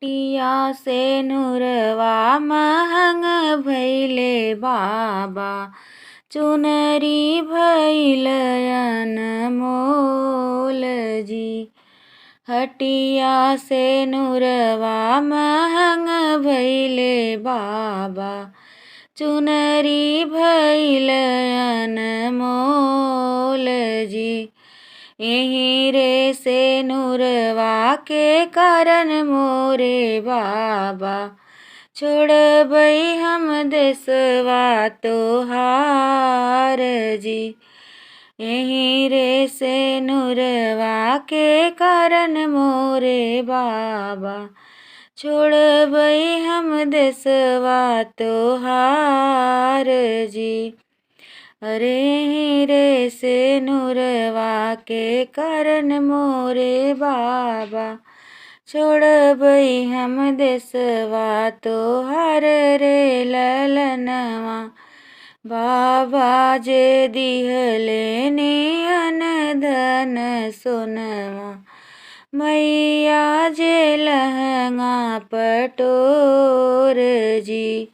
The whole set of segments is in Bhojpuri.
हटिया से नुरवा महंग भैले बाबा, चुनरी भैल अनमोल जी। हटिया से नुरवा महंग भैले बाबा, चुनरी भैल अनमोल जी। यहीं रे से नुरवा के कारण मोरे बाबा, छोड़बै हम देशवा तोहार जी। यहीं रे से नुरवा के कारण मोरे बाबा, छोड़बै हम देशवा तोहार जी। अरे रे से नुरवा के कारण मोरे बाबा, छोड़बै हम देशवा तोहार रे ललनवा। बाबा जे दिहले नियन धन सोनवा, मैया जे लहंगा पटोर जी।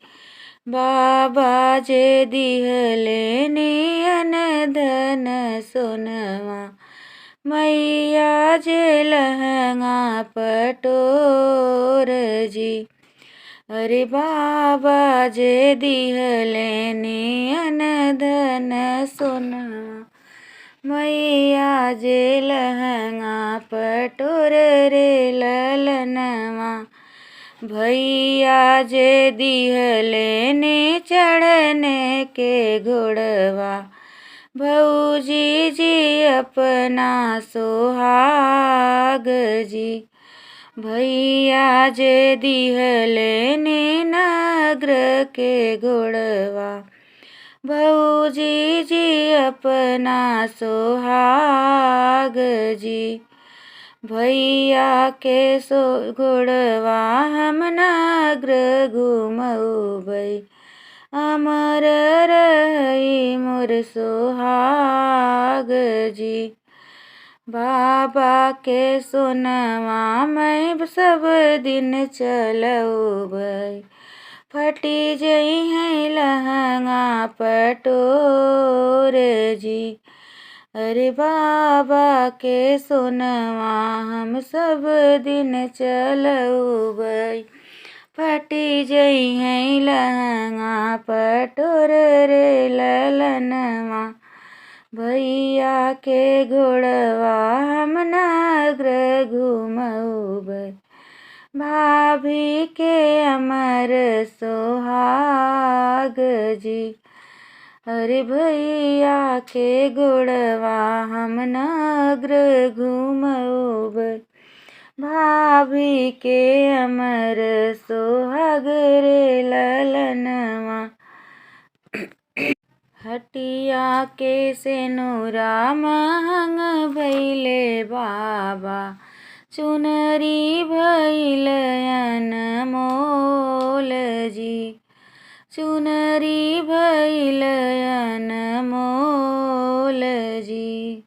बाबा जे दिहले नियन धन सोनवा, मैया जे लहंगा पटोर जी। अरे बाबा जे दिहले नियन धन सोनवा, मैया जे लहंगा पटोर रे ललनवा। भैया जे दिहले ने चढ़ने के घोड़वा, भौजी जी अपना सोहाग जी। भैया जे दिहले ने नगर के घोड़वा, भौजी जी अपना सोहाग जी। भैया के घोड़वा हम नगर घुमबै, अमर रही मोर सोहाग जी। बाबा के सोनवा मैं सब दिन चलबै, फटी जई है लहंगा पटोर जी। अरे बाबा के सोनवा हम सब दिन चलबै, फटी जई है लहंगा पटोर रे ललनवा। भैया के घोड़वा हम नगर घुमबै, भाभी के अमर सोहाग जी। अरे भैया के घोड़वा हम नगर घुमबै, भाभी के अमर सोहाग रे ललनवा। हटिया के सेनुरा महंग भैले बाबा, चुनरी भैल अनमोल जी। चुनरी भैल अनमोल जी।